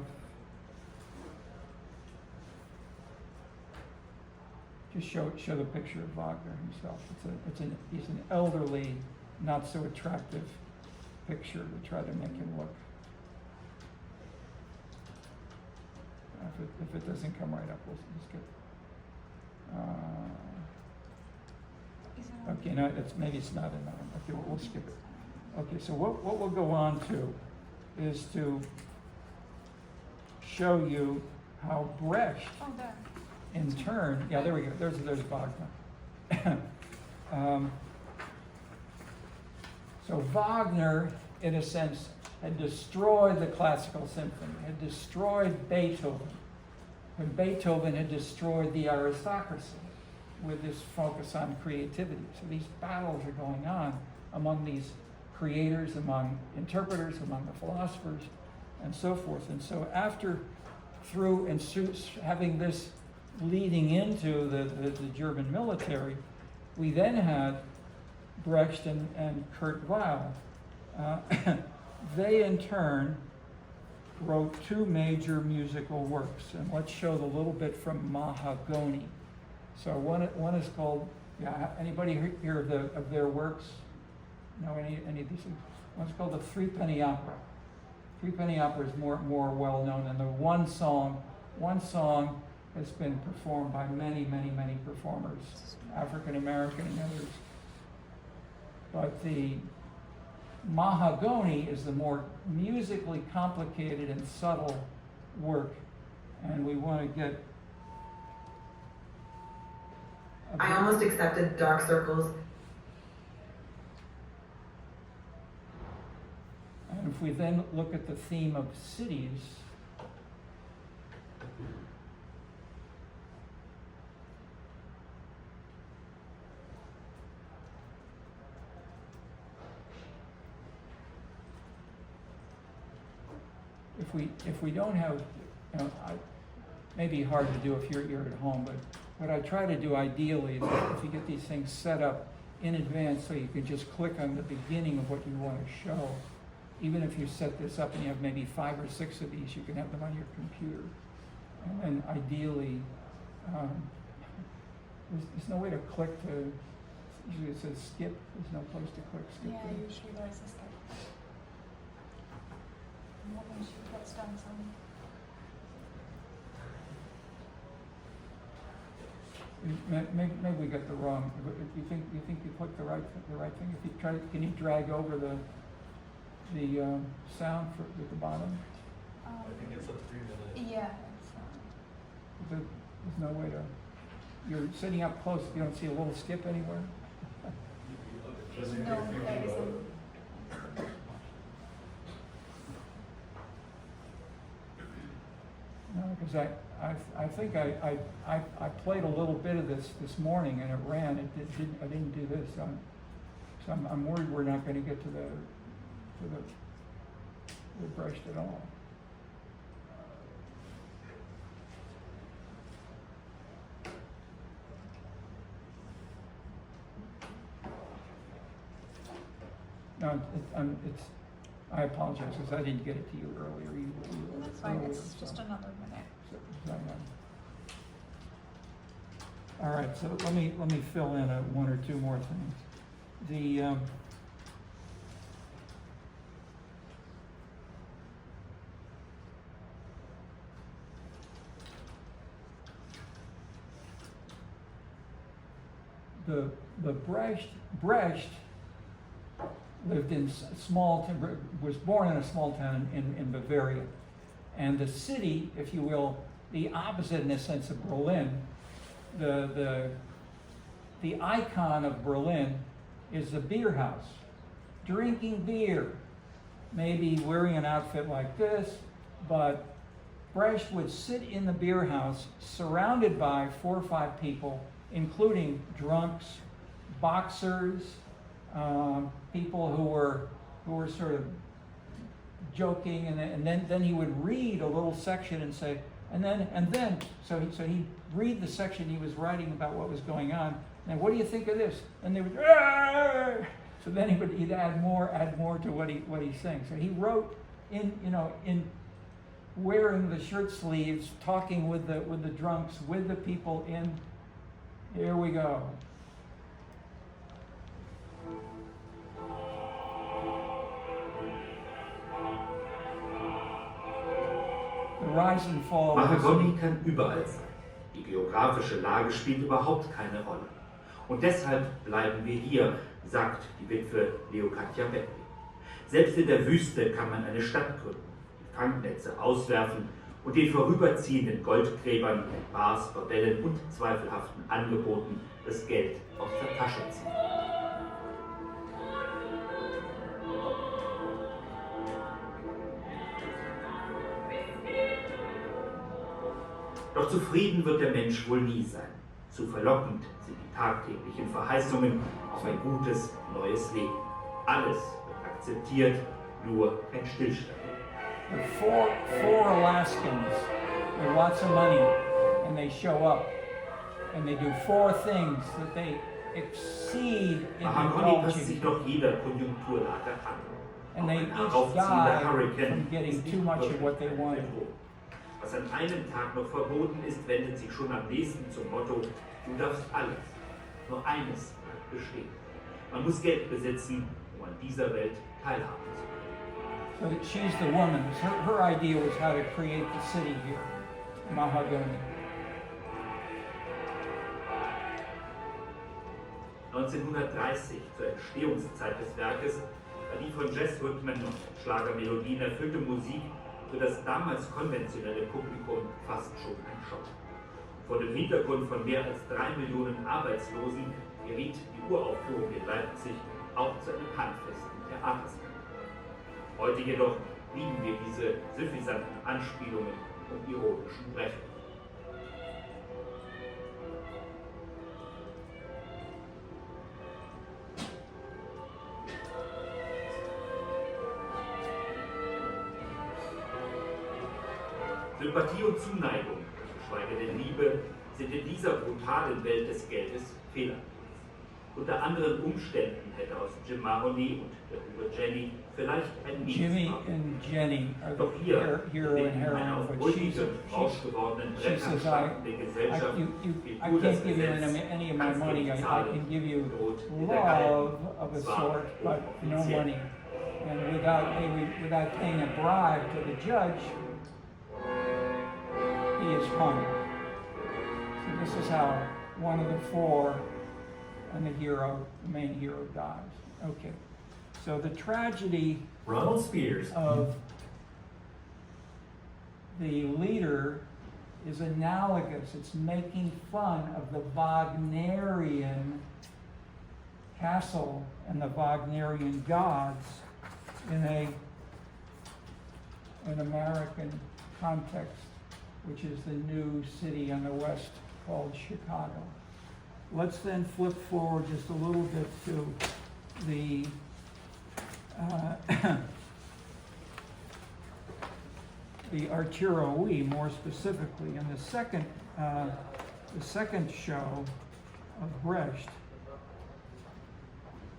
just show the picture of Wagner himself. He's an elderly, not so attractive picture to try to make him look. If it doesn't come right up, we'll skip. Okay, no, maybe it's not enough. Okay, we'll skip it. Okay, so what we'll go on to is to show you how Brecht, in turn, yeah, there we go. There's Wagner. So Wagner, in a sense, had destroyed the classical symphony, had destroyed Beethoven, and Beethoven had destroyed the aristocracy with this focus on creativity. So these battles are going on among these creators, among interpreters, among the philosophers, and so forth. And so having this leading into the German military, we then had Brecht and Kurt Weill. They in turn wrote 2 major musical works, and let's show the little bit from Mahagoni. So one is called, anybody hear of their works? Know any of these things? One's called the Threepenny Opera. Threepenny Opera is more well known, and the one song has been performed by many performers, African American and others. But the Mahagoni is the more musically complicated and subtle work, and we want to get. I almost accepted Dark Circles. And if we then look at the theme of cities, if we don't have, you know, maybe hard to do if you're at home, but what I try to do ideally is that if you get these things set up in advance so you can just click on the beginning of what you want to show. Even if you set this up and you have maybe 5 or 6 of these, you can have them on your computer. And then ideally, there's no way to click to, usually it says skip, there's no place to click skip. Yeah, to. usually there's a step. And what when she puts down some. Maybe we got the wrong, you think you clicked the right thing? If you try, can you drag over the sound at the bottom? I think it's a 3 minute. Yeah, There's no way to, you're sitting up close, you don't see a little skip anywhere? Just no, there isn't. No, because I think I played a little bit of this morning and it ran. I didn't do this, so I'm worried we're not going to get to the brushed at all. No, I apologize because I didn't get it to you earlier. You That's fine, earlier, it's just so- another minute. so, all right, so let me fill in one or two more things. The Brecht lived in was born in a small town in Bavaria, and the city, if you will, the opposite in a sense of Berlin, the icon of Berlin is the beer house, drinking beer, maybe wearing an outfit like this, but Brecht would sit in the beer house surrounded by 4 or 5 people, including drunks, boxers, people who were sort of joking, and then he would read a little section and say, and then so he'd read the section he was writing about what was going on, and what do you think of this? And they would, "Arr!" So then he'd add more to what he's saying. So he wrote in wearing the shirt sleeves, talking with the drunks, with the people in. Here we go. The rise and fall. Mahagoni kann überall sein. Die geografische Lage spielt überhaupt keine Rolle. Und deshalb bleiben wir hier, sagt die Witwe Leocadia Bettli. Selbst in der Wüste kann man eine Stadt gründen, die Fangnetze auswerfen und den vorüberziehenden Goldgräbern, Bars, Bordellen und zweifelhaften Angeboten das Geld aus der Tasche ziehen. Doch zufrieden wird der Mensch wohl nie sein. Zu verlockend sind die tagtäglichen Verheißungen auf ein gutes, neues Leben. Alles wird akzeptiert, nur kein Stillstand. There are four Alaskans with lots of money, and they show up, and they do 4 things that they exceed in Mahagoni passt sich indulging, doch jeder Konjunkturlage an. and they Auch ein each heraufziehender die Hurrikan from getting ist too nicht much of wirklich what they eine wanted. Bedrohung. Was an einem Tag noch verboten ist, wendet sich schon am nächsten zum Motto: Du darfst alles. Nur eines bleibt bestehen. Man muss Geld besitzen, um an dieser Welt teilhaben zu können. So she's the woman. Her idea was how to create the city here, Mahagoni. 1930, zur Entstehungszeit des Werkes, war die von Jazzrhythmen und Schlagermelodien erfüllte Musik für das damals konventionelle Publikum fast schon ein Schock. Vor dem Hintergrund von mehr als 3 Millionen Arbeitslosen geriet die Uraufführung in Leipzig auch zu einem handfesten Theaterskandal. Heute jedoch lieben wir diese suffisanten Anspielungen und ironischen Brechungen. Sympathie und Zuneigung, geschweige denn Liebe, sind in dieser brutalen Welt des Geldes fehlerhaft. Unter anderen Umständen hätte aus Jim Mahoney und der Hure Jenny vielleicht ein Jimmy Liebespaar. and Jenny are Doch the hier, hero and in einer heroine, auf but brüchige, rauschgewordenen she says, Bretterschaften der Gesellschaft I can't give you any of my money. I can give you love of a sort, but no money. And without paying a bribe to the judge, he is hung. So this is how one of the four and the main hero dies. Okay. So the tragedy Ronald Spears. of the leader is analogous. It's making fun of the Wagnerian castle and the Wagnerian gods in an American context, which is the new city on the west called Chicago. Let's then flip forward just a little bit to the the Arturo We, more specifically, in the second show of Brecht.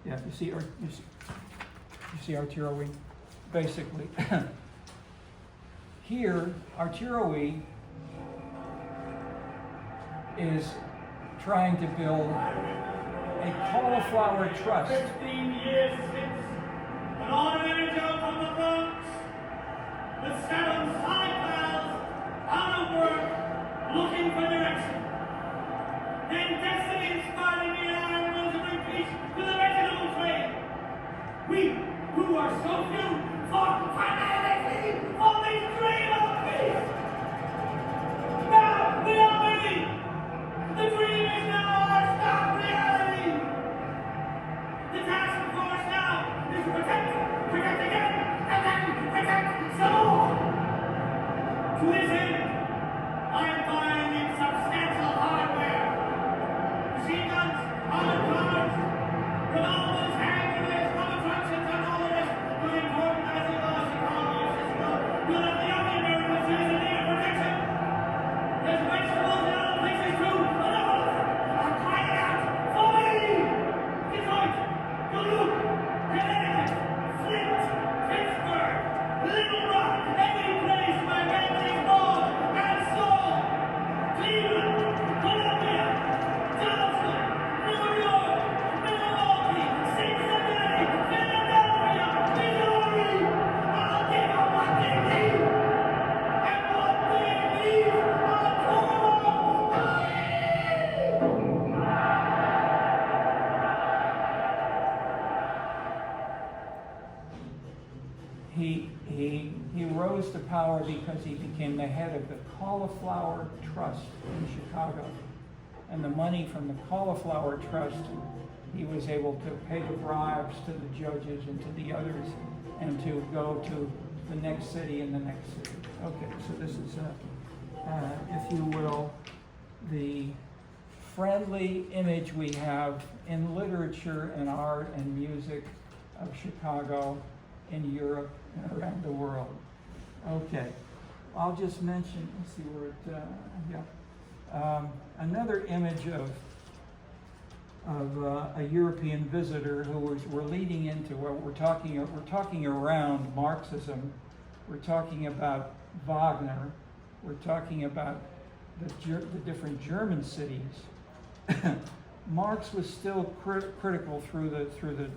Yeah, you see Arturo We, basically. Here, Arturo We is trying to build a cauliflower trust. 15 years since, an ordinary Joe from the Bronx, with 7 side pals, out of work, looking for direction. Then destiny inspired me and I will to bring peace to the vegetable trade. We, who are so few, fought finality, only dream of peace. Now we are winning. The dream is now our stark reality. The task before us now is to protect again, and then protect some more. To this end, I am buying in substantial hardware. Machine guns, armored cars, revolvers, hand grenades, rubber trucks, and all the rest. Good important as it was in all years as ago. We'll have the only American citizen in need of protection. There's vegetables in other places too. Enough! I'm crying out for me! Detroit, Duluth, Connecticut, Flint, Pittsburgh, Little Rock, every place where families born and sold. Cleveland, Columbia, Charleston, New York, Milwaukee, Cincinnati, Philadelphia, Missouri. I'll give them what they need. And what they need are He rose to power because he became the head of the Cauliflower Trust in Chicago. And the money from the Cauliflower Trust, he was able to pay the bribes to the judges and to the others and to go to the next city and the next city. Okay, so this is, if you will, the friendly image we have in literature and art and music of Chicago in Europe and around the world. Okay, I'll just mention, let's see where it, another image of a European visitor who we're leading into where we're talking around Marxism, we're talking about Wagner, we're talking about the different German cities. Marx was still critical through the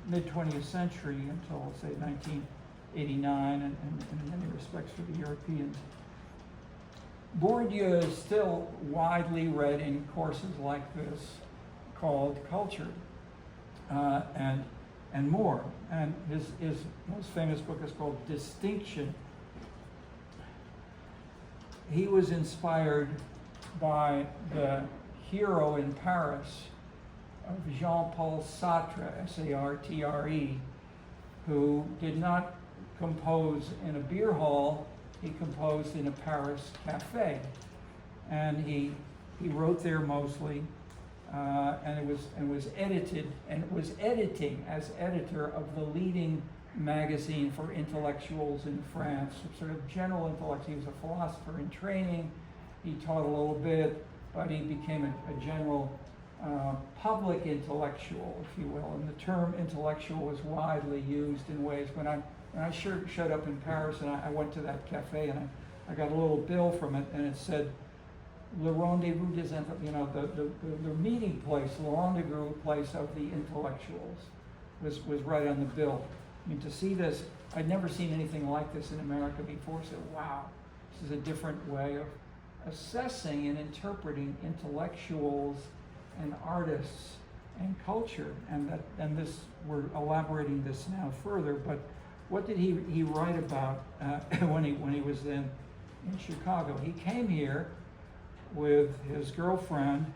mid-20th century until, say, 1989, and in many respects for the Europeans. Bourdieu is still widely read in courses like this called Culture and more. And his most famous book is called Distinction. He was inspired by the hero in Paris of Jean-Paul Sartre, S-A-R-T-R-E, who did not compose in a beer hall, he composed in a Paris cafe. And he wrote there mostly, and it was edited, and was editing as editor of the leading magazine for intellectuals in France, sort of general intellect. He was a philosopher in training. He taught a little bit, but he became a general public intellectual, if you will. And the term intellectual was widely used in ways. When I showed up in Paris and I went to that cafe and I got a little bill from it, and it said, Le Rendezvous des the meeting place, le rendezvous place of the intellectuals was right on the bill. I mean, to see this, I'd never seen anything like this in America before, so wow, this is a different way of assessing and interpreting intellectuals and artists and culture, and this, we're elaborating this now further, but what did he write about when he was then in Chicago? He came here with his girlfriend,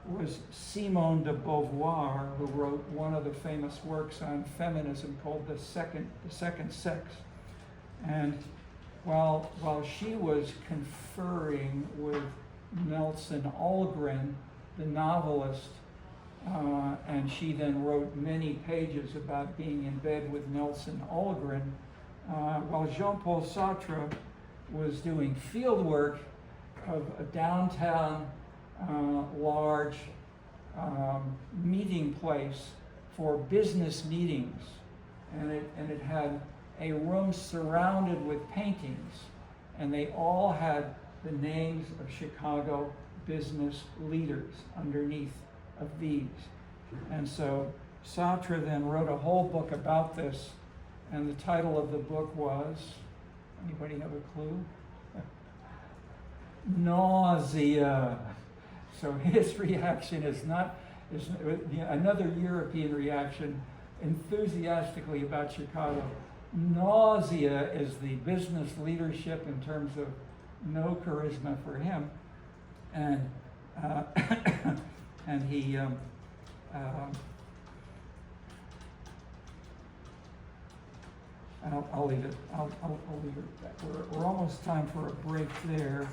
was Simone de Beauvoir, who wrote one of the famous works on feminism called The Second Sex. And while she was conferring with Nelson Algren, the novelist, and she then wrote many pages about being in bed with Nelson Algren, while Jean-Paul Sartre was doing field work of a downtown large meeting place for business meetings, and it had a room surrounded with paintings, and they all had the names of Chicago business leaders underneath of these. And so Sartre then wrote a whole book about this, and the title of the book was, anybody have a clue? Nausea. So his reaction is another European reaction, enthusiastically about Chicago. Nausea is the business leadership in terms of no charisma for him, and and he I'll leave it. I'll leave it at that. We're almost time for a break there.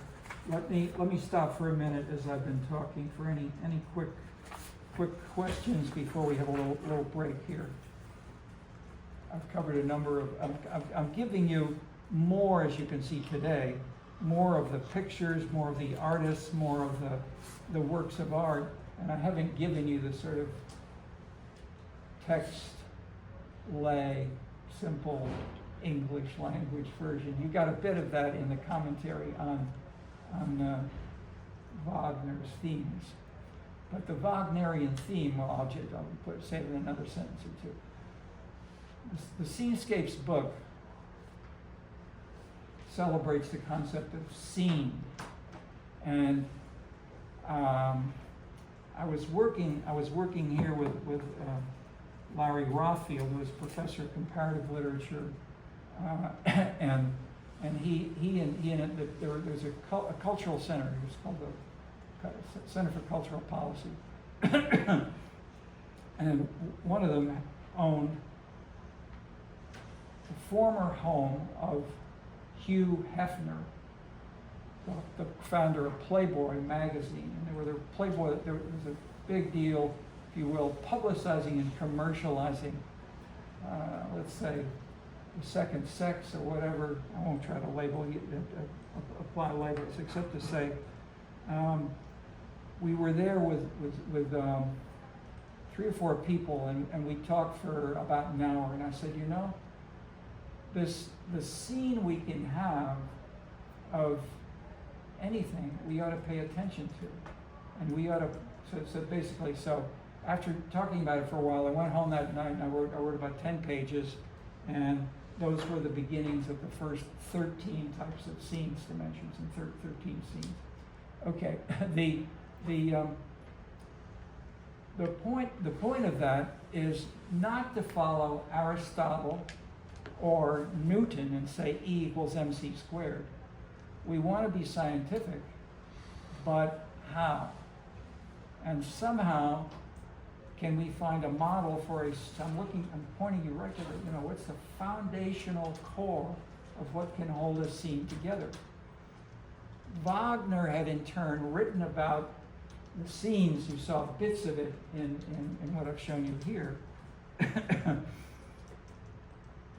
Let me stop for a minute as I've been talking for any quick questions before we have a little break here. I've covered a number of. I'm giving you more, as you can see today, more of the pictures, more of the artists, more of the works of art, and I haven't given you the sort of text lay, simple English language version. You got a bit of that in the commentary on Wagner's themes. But the Wagnerian theme, well, I'll say it in another sentence or two. The Scenescapes book celebrates the concept of scene. And I was working here with Larry Rothfield, who is professor of comparative literature, and there's a cultural center. It was called the Center for Cultural Policy, and one of them owned the former home of Hugh Hefner, the founder of Playboy magazine. And there was a big deal, if you will, publicizing and commercializing, let's say, the second sex or whatever. I won't try to apply labels, except to say, we were there with 3 or 4 people, and we talked for about an hour, and I said, the scene we can have of anything, we ought to pay attention to. And we ought to, so basically, after talking about it for a while, I went home that night and I wrote about 10 pages, and those were the beginnings of the first 13 types of scenes dimensions and 13 scenes. Okay, the point of that is not to follow Aristotle or Newton and say E equals mc squared. We want to be scientific, but how? And somehow, can we find a model for I'm pointing you right to what's the foundational core of what can hold a scene together? Wagner had in turn written about the scenes. You saw bits of it in what I've shown you here.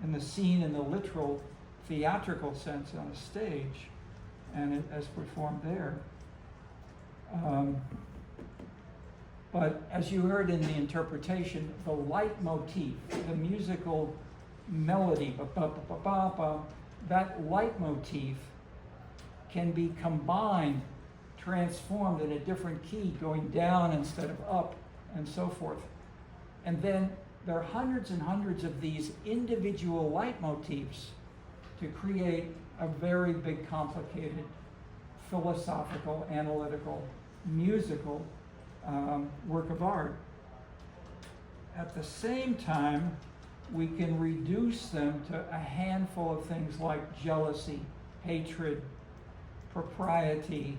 in the scene in the literal theatrical sense on a stage, and as performed there. But as you heard in the interpretation, the leitmotif, the musical melody, that leitmotif can be combined, transformed in a different key, going down instead of up, and so forth. And then there are hundreds and hundreds of these individual leitmotifs to create a very big, complicated, philosophical, analytical, musical work of art. At the same time, we can reduce them to a handful of things like jealousy, hatred, propriety,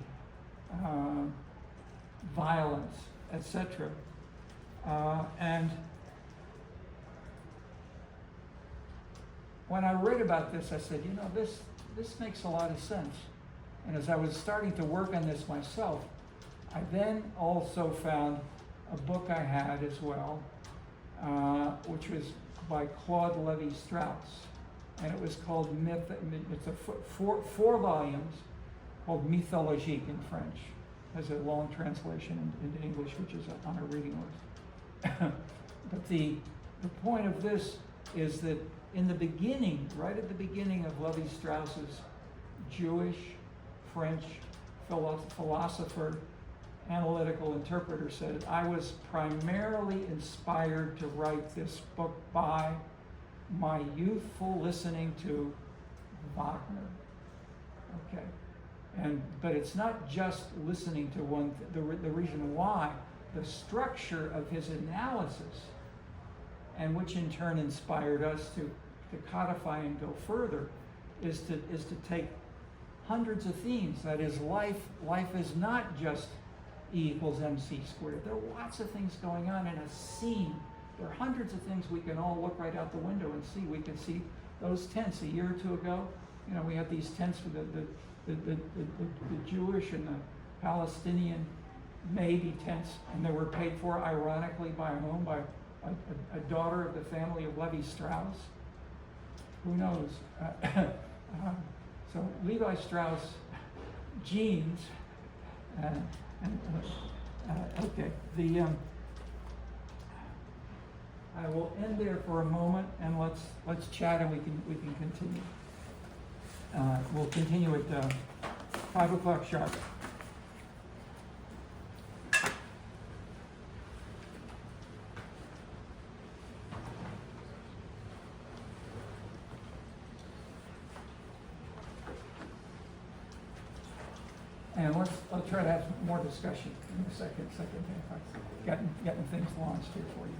violence, etc. And when I read about this, I said, you know, this makes a lot of sense. And as I was starting to work on this myself, I then also found a book I had as well, which was by Claude Lévi-Strauss, and it was called Myth. It's four volumes called Mythologique in French. Has a long translation into English, which is on a reading list. But the point of this is that in the beginning, right at the beginning of Lévi-Strauss's Jewish, French philosopher, analytical interpreter said, I was primarily inspired to write this book by my youthful listening to Wagner. Okay. But it's not just listening to one, the reason why, the structure of his analysis, and which in turn inspired us to codify and go further, is to take hundreds of themes. That is, life is not just E equals MC squared. There are lots of things going on in a scene. There are hundreds of things we can all look right out the window and see. We can see those tents a year or two ago. You know, we had these tents for the Jewish and the Palestinian maybe tents, and they were paid for, ironically, by whom? By a daughter of the family of Lévi-Strauss. Who knows? So Levi-Strauss genes. Okay. I will end there for a moment, and let's chat, and we can continue. We'll continue at 5 o'clock sharp. And let's try to have more discussion in the second half. Getting things launched here for you.